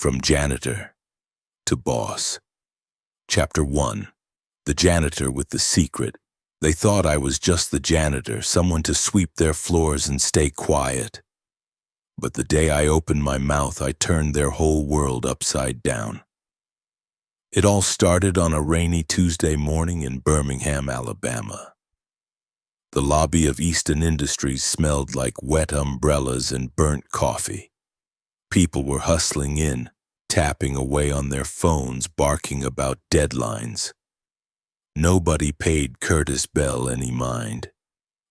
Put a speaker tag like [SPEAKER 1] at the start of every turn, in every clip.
[SPEAKER 1] From Janitor to Boss. Chapter 1. The Janitor with the Secret. They thought I was just the janitor, someone to sweep their floors and stay quiet. But the day I opened my mouth, I turned their whole world upside down. It all started on a rainy Tuesday morning in Birmingham, Alabama. The lobby of Easton Industries smelled like wet umbrellas and burnt coffee. People were hustling in, tapping away on their phones, barking about deadlines. Nobody paid Curtis Bell any mind.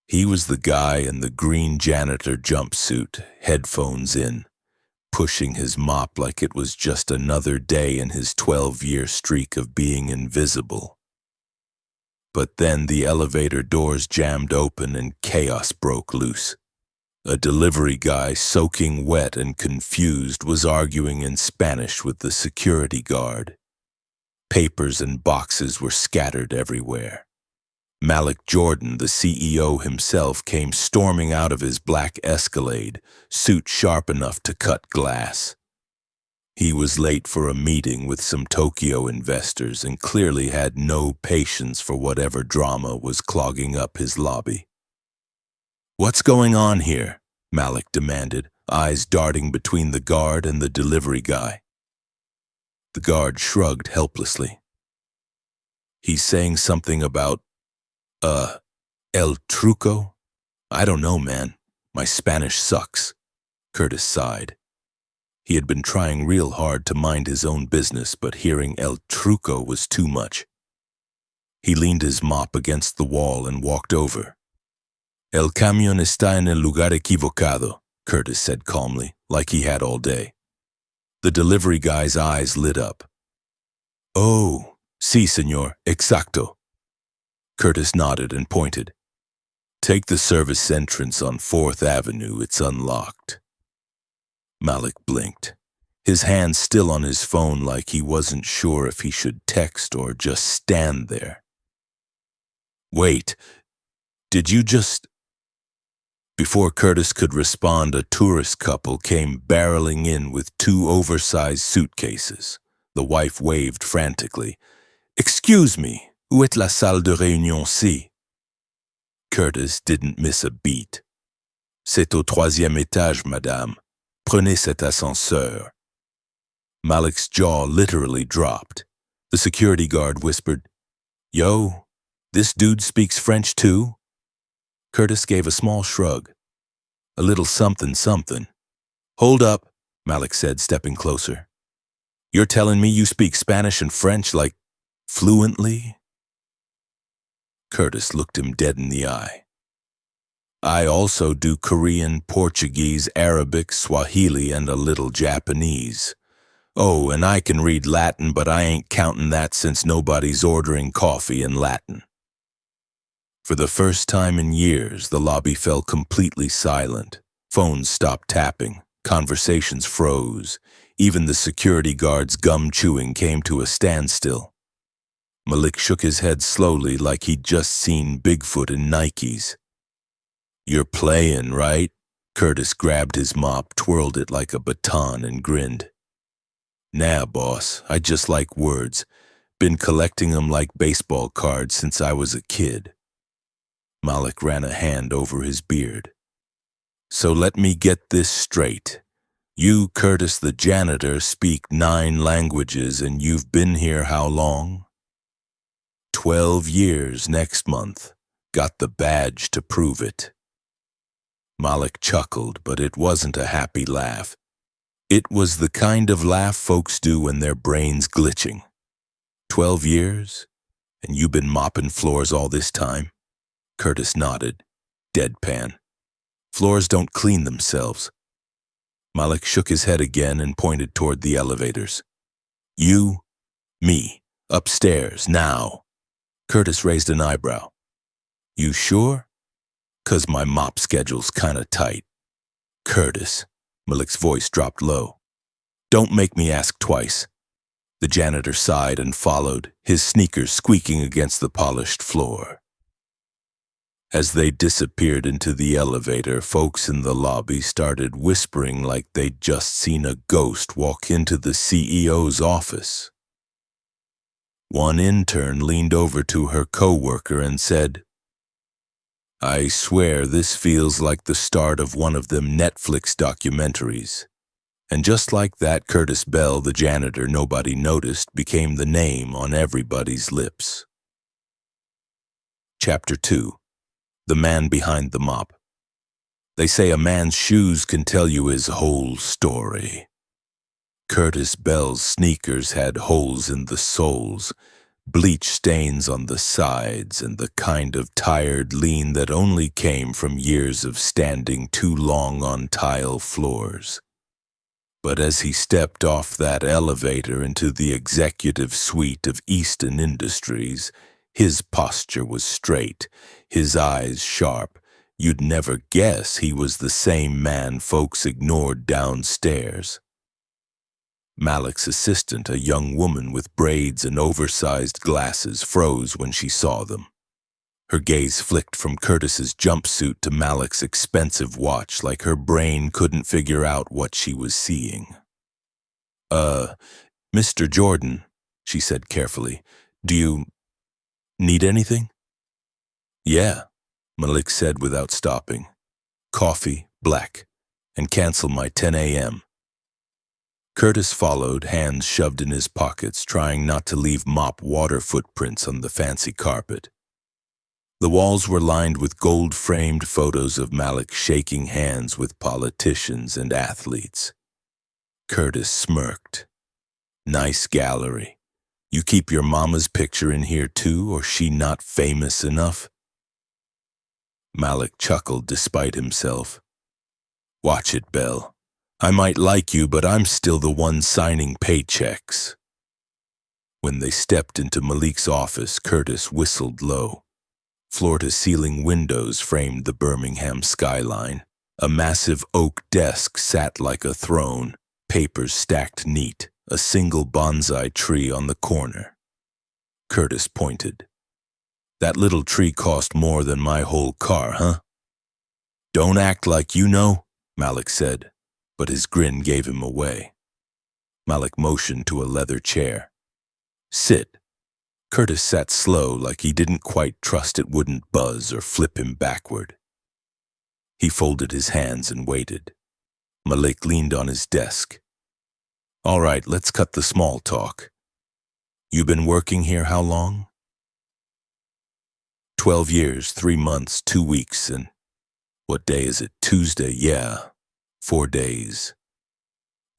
[SPEAKER 1] He was the guy in the green janitor jumpsuit, headphones in, pushing his mop like it was just another day in his 12-year streak of being invisible. But then the elevator doors jammed open and chaos broke loose. A delivery guy, soaking wet and confused, was arguing in Spanish with the security guard. Papers and boxes were scattered everywhere. Malik Jordan, the CEO himself, came storming out of his black Escalade, suit sharp enough to cut glass. He was late for a meeting with some Tokyo investors and clearly had no patience for whatever drama was clogging up his lobby. "What's going on here?" Malik demanded, eyes darting between the guard and the delivery guy. The guard shrugged helplessly. "He's saying something about, el truco? I don't know, man. My Spanish sucks." Curtis sighed. He had been trying real hard to mind his own business, but hearing el truco was too much. He leaned his mop against the wall and walked over. "El camión está en el lugar equivocado," Curtis said calmly, like he had all day. The delivery guy's eyes lit up. "Oh, sí, señor, exacto." Curtis nodded and pointed. "Take the service entrance on 4th Avenue, it's unlocked." Malik blinked, his hand still on his phone like he wasn't sure if he should text or just stand there. "Wait, did you just..." Before Curtis could respond, a tourist couple came barreling in with 2 oversized suitcases. The wife waved frantically. "Excuse me, où est la salle de réunion-ci?" Curtis didn't miss a beat. "C'est au 3e étage, madame. Prenez cet ascenseur." Malik's jaw literally dropped. The security guard whispered, "Yo, this dude speaks French too?" Curtis gave a small shrug. "A little something something." "Hold up," Malik said, stepping closer. "You're telling me you speak Spanish and French like fluently?" Curtis looked him dead in the eye. "I also do Korean, Portuguese, Arabic, Swahili, and a little Japanese. Oh, and I can read Latin, but I ain't counting that since nobody's ordering coffee in Latin." For the first time in years, the lobby fell completely silent. Phones stopped tapping, conversations froze. Even the security guard's gum chewing came to a standstill. Malik shook his head slowly like he'd just seen Bigfoot in Nikes. "You're playing, right?" Curtis grabbed his mop, twirled it like a baton, and grinned. "Nah, boss, I just like words. Been collecting them like baseball cards since I was a kid." Malik ran a hand over his beard. "So let me get this straight. You, Curtis the janitor, speak 9 languages and you've been here how long?" 12 years next month. Got the badge to prove it." Malik chuckled, but it wasn't a happy laugh. It was the kind of laugh folks do when their brain's glitching. 12 years? And you've been mopping floors all this time?" Curtis nodded, deadpan. "Floors don't clean themselves." Malik shook his head again and pointed toward the elevators. "You, me, upstairs, now." Curtis raised an eyebrow. "You sure? 'Cause my mop schedule's kinda tight." "Curtis," Malik's voice dropped low. "Don't make me ask twice." The janitor sighed and followed, his sneakers squeaking against the polished floor. As they disappeared into the elevator, folks in the lobby started whispering like they'd just seen a ghost walk into the CEO's office. One intern leaned over to her coworker and said, "I swear this feels like the start of one of them Netflix documentaries." And just like that, Curtis Bell, the janitor nobody noticed, became the name on everybody's lips. Chapter 2. The Man Behind the Mop. They say a man's shoes can tell you his whole story. Curtis Bell's sneakers had holes in the soles, bleach stains on the sides, and the kind of tired lean that only came from years of standing too long on tile floors. But as he stepped off that elevator into the executive suite of Easton Industries, his posture was straight, his eyes sharp. You'd never guess he was the same man folks ignored downstairs. Malik's assistant, a young woman with braids and oversized glasses, froze when she saw them. Her gaze flicked from Curtis's jumpsuit to Malik's expensive watch, like her brain couldn't figure out what she was seeing. Mr. Jordan," she said carefully, "do you need anything?" "Yeah," Malik said without stopping. "Coffee, black, and cancel my 10 a.m. Curtis followed, hands shoved in his pockets, trying not to leave mop water footprints on the fancy carpet. The walls were lined with gold-framed photos of Malik shaking hands with politicians and athletes. Curtis smirked. "Nice gallery. You keep your mama's picture in here too, or she not famous enough?" Malik chuckled despite himself. "Watch it, Belle. I might like you, but I'm still the one signing paychecks." When they stepped into Malik's office, Curtis whistled low. Floor-to-ceiling windows framed the Birmingham skyline. A massive oak desk sat like a throne, papers stacked neat, a single bonsai tree on the corner. Curtis pointed. "That little tree cost more than my whole car, huh?" "Don't act like you know," Malik said, but his grin gave him away. Malik motioned to a leather chair. "Sit." Curtis sat slow, like he didn't quite trust it wouldn't buzz or flip him backward. He folded his hands and waited. Malik leaned on his desk. "All right, let's cut the small talk. You been working here how long?" 12 years, 3 months, 2 weeks, and what day is it? Tuesday, yeah. 4 days.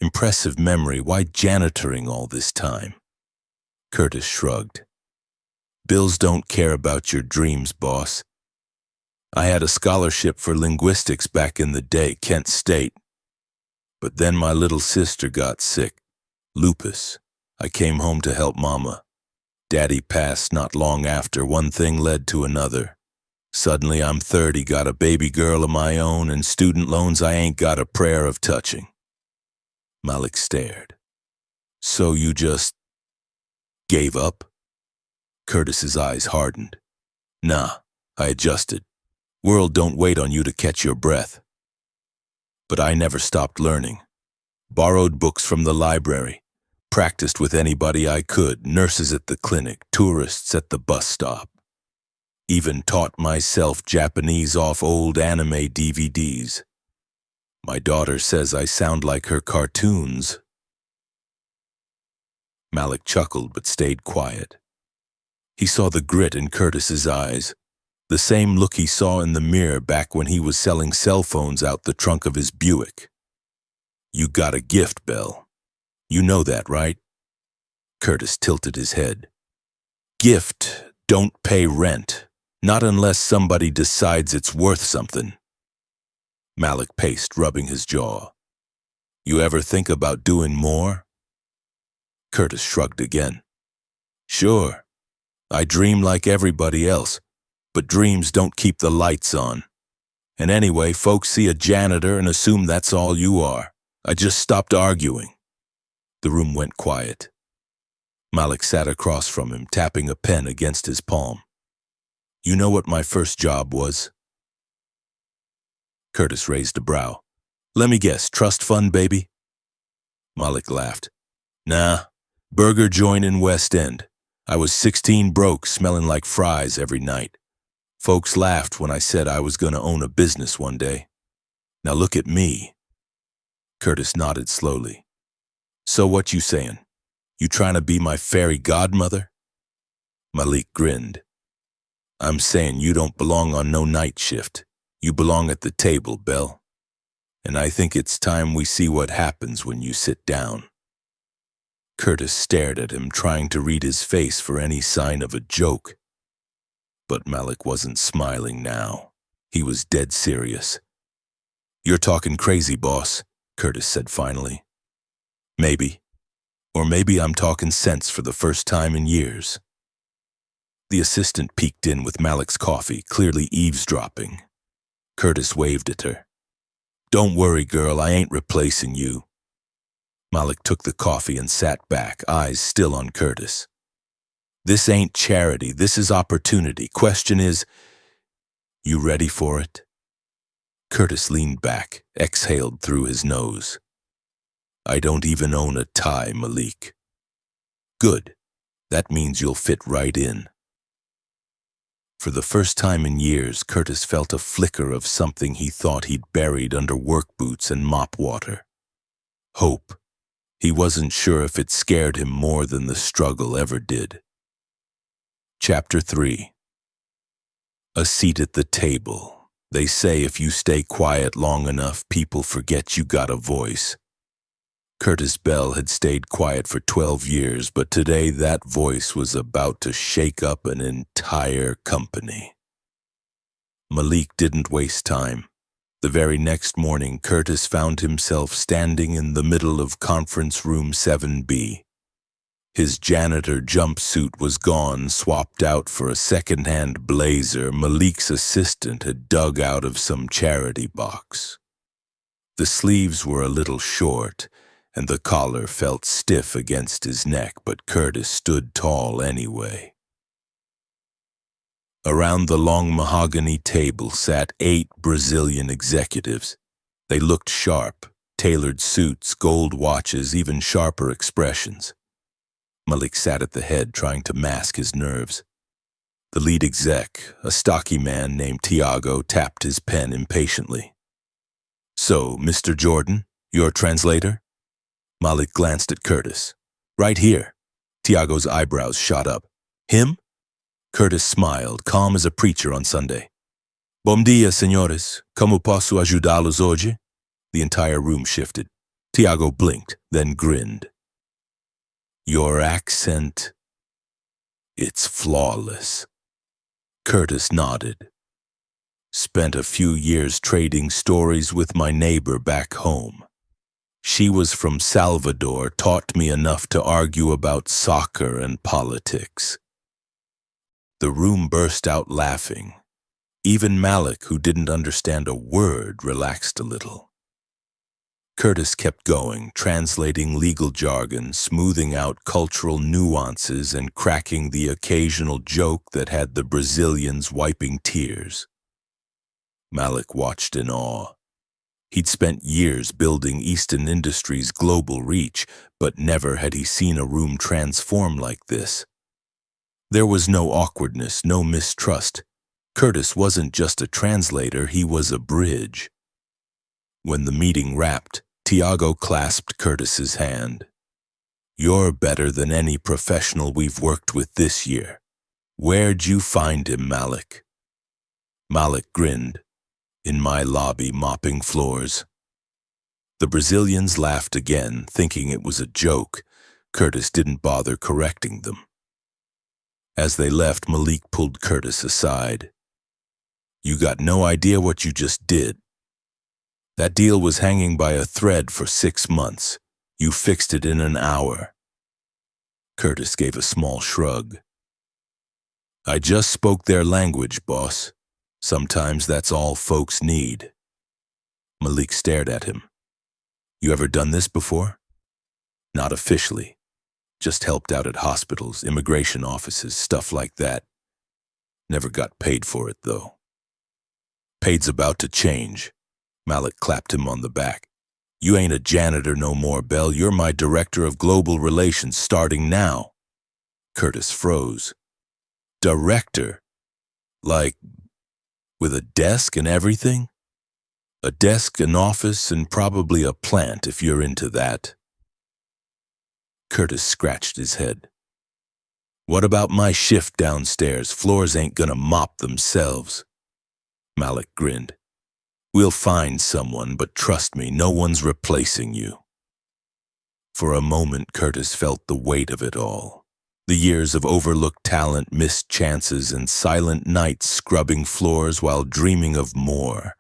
[SPEAKER 1] Impressive memory. Why janitoring all this time? Curtis shrugged. "Bills don't care about your dreams, boss. I had a scholarship for linguistics back in the day, Kent State. But then my little sister got sick. Lupus. I came home to help Mama. Daddy passed not long after. One thing led to another. Suddenly I'm 30, got a baby girl of my own, and student loans I ain't got a prayer of touching." Malik stared. "So you just gave up?" Curtis's eyes hardened. "Nah," I adjusted. "World don't wait on you to catch your breath." But I never stopped learning. Borrowed books from the library. Practiced with anybody I could, nurses at the clinic, tourists at the bus stop. Even taught myself Japanese off old anime DVDs. My daughter says I sound like her cartoons. Malik chuckled but stayed quiet. He saw the grit in Curtis's eyes, the same look he saw in the mirror back when he was selling cell phones out the trunk of his Buick. "You got a gift, Belle. You know that, right?" Curtis tilted his head. "Gift don't pay rent, not unless somebody decides it's worth something." Malik paced, rubbing his jaw. "You ever think about doing more?" Curtis shrugged again. "Sure. I dream like everybody else, but dreams don't keep the lights on. And anyway, folks see a janitor and assume that's all you are. I just stopped arguing." The room went quiet. Malik sat across from him, tapping a pen against his palm. You know what my first job was? Curtis raised a brow. Let me guess, trust fund, baby? Malik laughed. Nah, burger joint in West End. I was 16 broke, smelling like fries every night. Folks laughed when I said I was gonna own a business one day. Now look at me. Curtis nodded slowly. So what you saying? You trying to be my fairy godmother? Malik grinned. I'm saying you don't belong on no night shift. You belong at the table, Belle. And I think it's time we see what happens when you sit down. Curtis stared at him, trying to read his face for any sign of a joke. But Malik wasn't smiling now. He was dead serious. You're talking crazy, boss, Curtis said finally. Maybe. Or maybe I'm talking sense for the first time in years. The assistant peeked in with Malik's coffee, clearly eavesdropping. Curtis waved at her. Don't worry, girl, I ain't replacing you. Malik took the coffee and sat back, eyes still on Curtis. This ain't charity, this is opportunity. Question is, you ready for it? Curtis leaned back, exhaled through his nose. I don't even own a tie, Malik. Good. That means you'll fit right in. For the first time in years, Curtis felt a flicker of something he thought he'd buried under work boots and mop water. Hope. He wasn't sure if it scared him more than the struggle ever did. Chapter 3. A seat at the table. They say if you stay quiet long enough, people forget you got a voice. Curtis Bell had stayed quiet for 12 years, but today that voice was about to shake up an entire company. Malik didn't waste time. The very next morning, Curtis found himself standing in the middle of conference room 7B. His janitor jumpsuit was gone, swapped out for a second-hand blazer Malik's assistant had dug out of some charity box. The sleeves were a little short, and the collar felt stiff against his neck, but Curtis stood tall anyway. Around the long mahogany table sat 8 Brazilian executives. They looked sharp, tailored suits, gold watches, even sharper expressions. Malik sat at the head, trying to mask his nerves. The lead exec, a stocky man named Tiago, tapped his pen impatiently. So, Mr. Jordan, your translator? Malik glanced at Curtis. Right here. Tiago's eyebrows shot up. Him? Curtis smiled, calm as a preacher on Sunday. Bom dia, senhores. Como posso ajudá-los hoje? The entire room shifted. Tiago blinked, then grinned. Your accent, it's flawless. Curtis nodded. Spent a few years trading stories with my neighbor back home. She was from Salvador, taught me enough to argue about soccer and politics. The room burst out laughing. Even Malik, who didn't understand a word, relaxed a little. Curtis kept going, translating legal jargon, smoothing out cultural nuances, and cracking the occasional joke that had the Brazilians wiping tears. Malik watched in awe. He'd spent years building Easton Industries' global reach, but never had he seen a room transform like this. There was no awkwardness, no mistrust. Curtis wasn't just a translator, he was a bridge. When the meeting wrapped, Tiago clasped Curtis's hand. You're better than any professional we've worked with this year. Where'd you find him, Malik? Malik grinned. In my lobby, mopping floors. The Brazilians laughed again, thinking it was a joke. Curtis didn't bother correcting them. As they left, Malik pulled Curtis aside. You got no idea what you just did. That deal was hanging by a thread for 6 months. You fixed it in an hour. Curtis gave a small shrug. I just spoke their language, boss. Sometimes that's all folks need. Malik stared at him. You ever done this before? Not officially. Just helped out at hospitals, immigration offices, stuff like that. Never got paid for it, though. Paid's about to change. Malik clapped him on the back. You ain't a janitor no more, Bell. You're my director of global relations starting now. Curtis froze. Director? Like, with a desk and everything? A desk, an office, and probably a plant if you're into that. Curtis scratched his head. What about my shift downstairs? Floors ain't gonna mop themselves. Malik grinned. We'll find someone, but trust me, no one's replacing you. For a moment, Curtis felt the weight of it all. The years of overlooked talent, missed chances, and silent nights scrubbing floors while dreaming of more.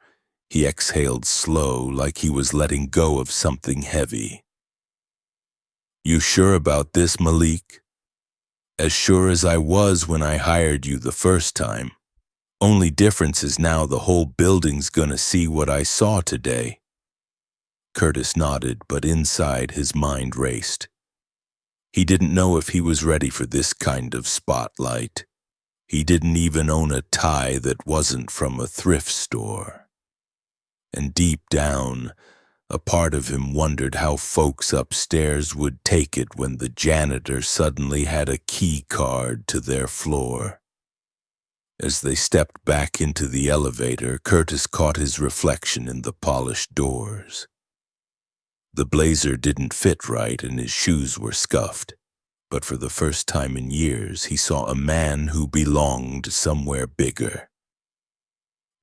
[SPEAKER 1] He exhaled slow, like he was letting go of something heavy. You sure about this, Malik? As sure as I was when I hired you the first time. Only difference is now the whole building's gonna see what I saw today. Curtis nodded, but inside his mind raced. He didn't know if he was ready for this kind of spotlight. He didn't even own a tie that wasn't from a thrift store. And deep down, a part of him wondered how folks upstairs would take it when the janitor suddenly had a key card to their floor. As they stepped back into the elevator, Curtis caught his reflection in the polished doors. The blazer didn't fit right and his shoes were scuffed, but for the first time in years, he saw a man who belonged somewhere bigger.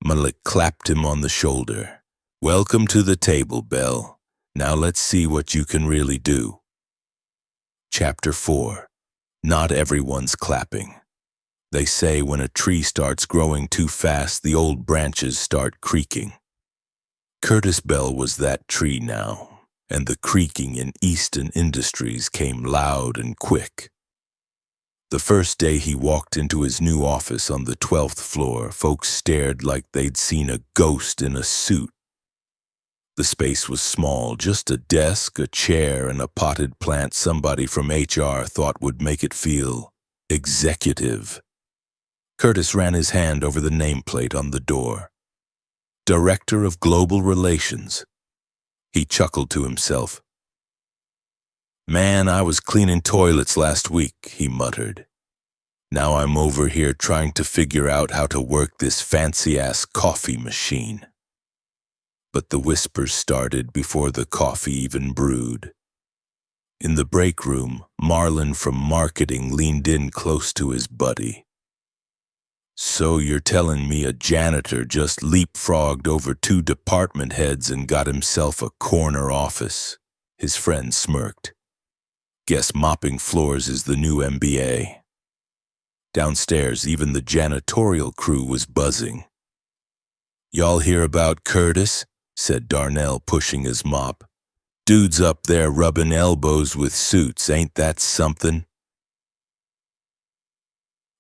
[SPEAKER 1] Malik clapped him on the shoulder. Welcome to the table, Bell. Now let's see what you can really do. Chapter 4. Not everyone's clapping. They say when a tree starts growing too fast, the old branches start creaking. Curtis Bell was that tree now, and the creaking in Easton Industries came loud and quick. The first day he walked into his new office on the 12th floor, folks stared like they'd seen a ghost in a suit. The space was small, just a desk, a chair, and a potted plant somebody from HR thought would make it feel executive. Curtis ran his hand over the nameplate on the door. Director of Global Relations. He chuckled to himself. Man, I was cleaning toilets last week, he muttered. Now I'm over here trying to figure out how to work this fancy-ass coffee machine. But the whispers started before the coffee even brewed. In the break room, Marlon from marketing leaned in close to his buddy. So you're telling me a janitor just leapfrogged over 2 department heads and got himself a corner office? His friend smirked. Guess mopping floors is the new MBA. Downstairs, even the janitorial crew was buzzing. Y'all hear about Curtis? Said Darnell, pushing his mop. Dude's up there rubbing elbows with suits, ain't that something?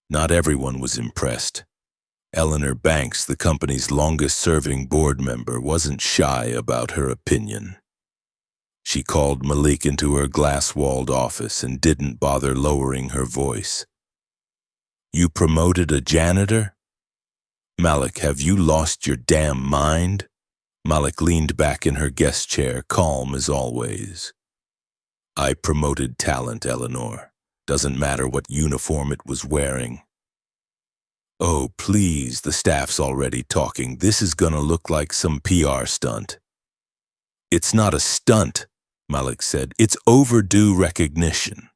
[SPEAKER 1] Not everyone was impressed. Eleanor Banks, the company's longest-serving board member, wasn't shy about her opinion. She called Malik into her glass-walled office and didn't bother lowering her voice. You promoted a janitor? Malik, have you lost your damn mind? Malik leaned back in her guest chair, calm as always. I promoted talent, Eleanor. Doesn't matter what uniform it was wearing. Oh, please, the staff's already talking. This is gonna look like some PR stunt. It's not a stunt, Malik said. It's overdue recognition.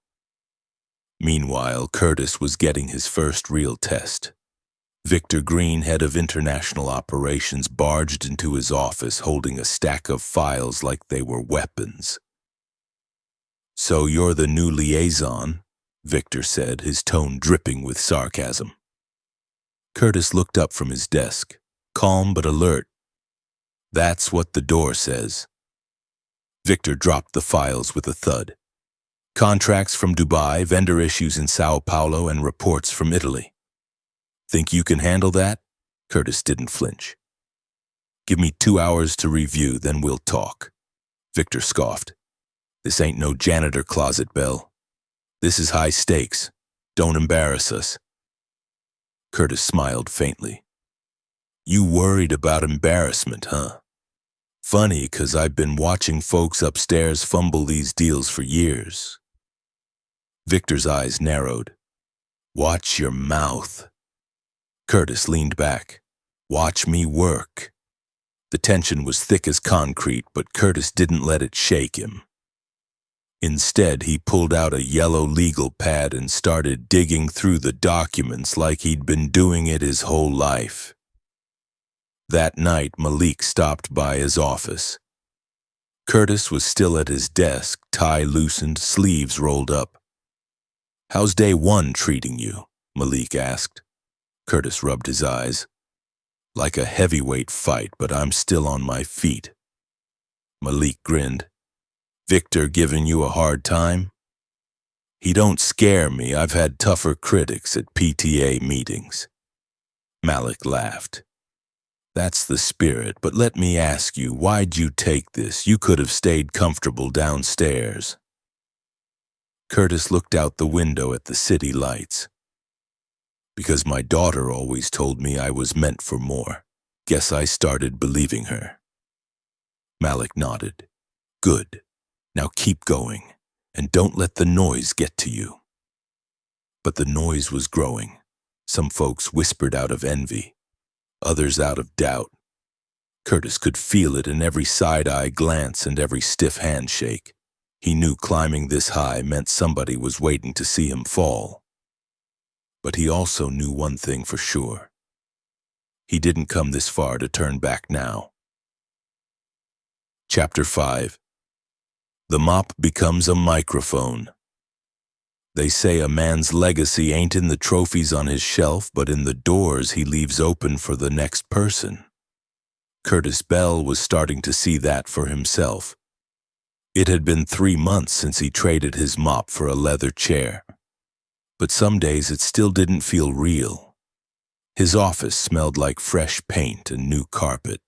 [SPEAKER 1] Meanwhile, Curtis was getting his first real test. Victor Green, head of international operations, barged into his office holding a stack of files like they were weapons. So you're the new liaison, Victor said, his tone dripping with sarcasm. Curtis looked up from his desk, calm but alert. That's what the door says. Victor dropped the files with a thud. Contracts from Dubai, vendor issues in Sao Paulo, and reports from Italy. Think you can handle that? Curtis didn't flinch. Give me 2 hours to review, then we'll talk. Victor scoffed. This ain't no janitor closet, Bell. This is high stakes. Don't embarrass us. Curtis smiled faintly. You worried about embarrassment, huh? Funny, 'cause I've been watching folks upstairs fumble these deals for years. Victor's eyes narrowed. Watch your mouth. Curtis leaned back. Watch me work. The tension was thick as concrete, but Curtis didn't let it shake him. Instead, he pulled out a yellow legal pad and started digging through the documents like he'd been doing it his whole life. That night, Malik stopped by his office. Curtis was still at his desk, tie loosened, sleeves rolled up. How's day one treating you? Malik asked. Curtis rubbed his eyes. Like a heavyweight fight, but I'm still on my feet. Malik grinned. Victor giving you a hard time? He don't scare me. I've had tougher critics at PTA meetings. Malik laughed. That's the spirit, but let me ask you, why'd you take this? You could have stayed comfortable downstairs. Curtis looked out the window at the city lights. Because my daughter always told me I was meant for more. Guess I started believing her. Malik nodded. Good. Now keep going, and don't let the noise get to you. But the noise was growing. Some folks whispered out of envy, others out of doubt. Curtis could feel it in every side-eye glance and every stiff handshake. He knew climbing this high meant somebody was waiting to see him fall. But he also knew one thing for sure. He didn't come this far to turn back now. Chapter 5. The mop becomes a microphone. They say a man's legacy ain't in the trophies on his shelf, but in the doors he leaves open for the next person. Curtis Bell was starting to see that for himself. It had been 3 months since he traded his mop for a leather chair. But some days it still didn't feel real. His office smelled like fresh paint and new carpet.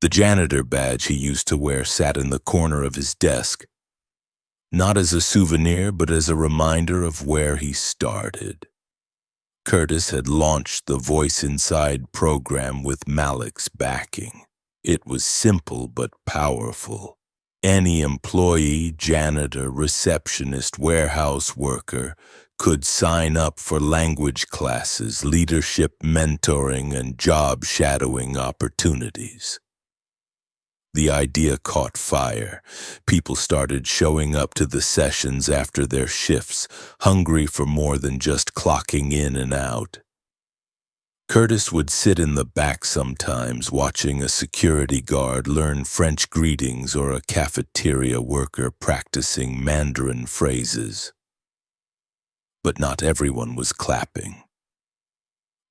[SPEAKER 1] The janitor badge he used to wear sat in the corner of his desk, not as a souvenir, but as a reminder of where he started. Curtis had launched the Voice Inside program with Malik's backing. It was simple but powerful. Any employee, janitor, receptionist, warehouse worker could sign up for language classes, leadership mentoring, and job shadowing opportunities. The idea caught fire. People started showing up to the sessions after their shifts, hungry for more than just clocking in and out. Curtis would sit in the back sometimes, watching a security guard learn French greetings or a cafeteria worker practicing Mandarin phrases. But not everyone was clapping.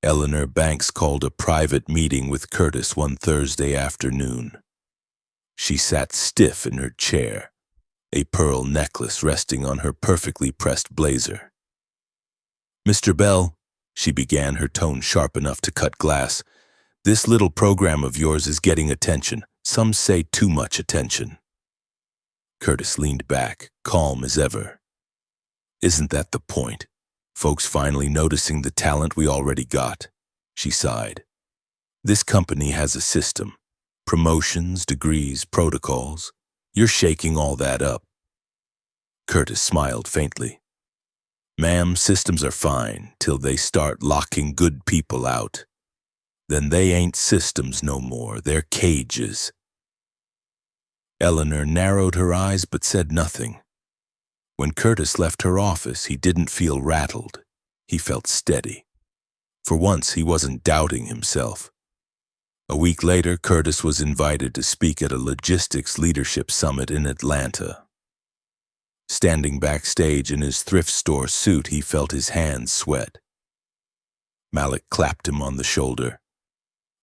[SPEAKER 1] Eleanor Banks called a private meeting with Curtis one Thursday afternoon. She sat stiff in her chair, a pearl necklace resting on her perfectly pressed blazer. Mr. Bell, she began, her tone sharp enough to cut glass, this little program of yours is getting attention. Some say too much attention. Curtis leaned back, calm as ever. Isn't that the point? Folks finally noticing the talent we already got. She sighed. This company has a system. Promotions, degrees, protocols. You're shaking all that up. Curtis smiled faintly. Ma'am, systems are fine till they start locking good people out. Then they ain't systems no more, they're cages. Eleanor narrowed her eyes but said nothing. When Curtis left her office, he didn't feel rattled. He felt steady. For once, he wasn't doubting himself. A week later, Curtis was invited to speak at a logistics leadership summit in Atlanta. Standing backstage in his thrift store suit, he felt his hands sweat. Malik clapped him on the shoulder.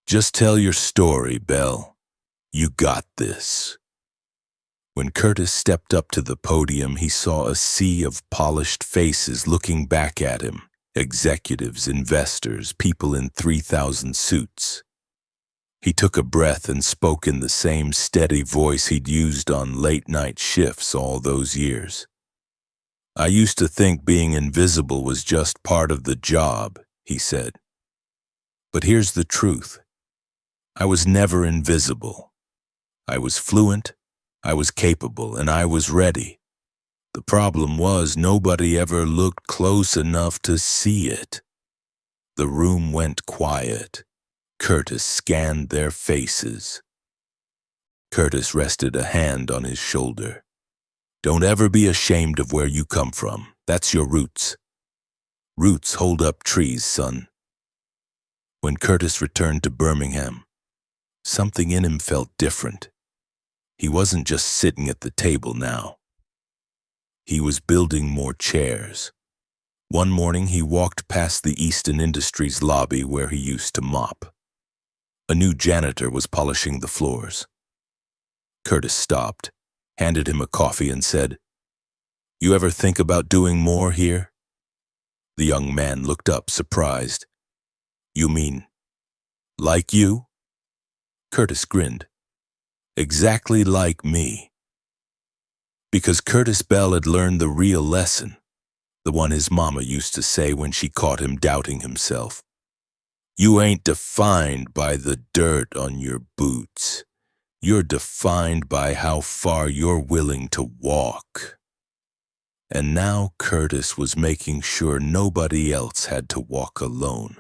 [SPEAKER 1] Just tell your story, Bell. You got this. When Curtis stepped up to the podium, he saw a sea of polished faces looking back at him. Executives, investors, people in 3,000 suits. He took a breath and spoke in the same steady voice he'd used on late-night shifts all those years. I used to think being invisible was just part of the job, he said. But here's the truth. I was never invisible. I was fluent, I was capable, and I was ready. The problem was nobody ever looked close enough to see it. The room went quiet. Curtis scanned their faces. Curtis rested a hand on his shoulder. Don't ever be ashamed of where you come from. That's your roots. Roots hold up trees, son. When Curtis returned to Birmingham, something in him felt different. He wasn't just sitting at the table now. He was building more chairs. One morning he walked past the Easton Industries lobby where he used to mop. A new janitor was polishing the floors. Curtis stopped, handed him a coffee and said, "You ever think about doing more here?" The young man looked up, surprised. "You mean, like you?" Curtis grinned. "Exactly like me." Because Curtis Bell had learned the real lesson, the one his mama used to say when she caught him doubting himself. You ain't defined by the dirt on your boots. You're defined by how far you're willing to walk. And now Curtis was making sure nobody else had to walk alone.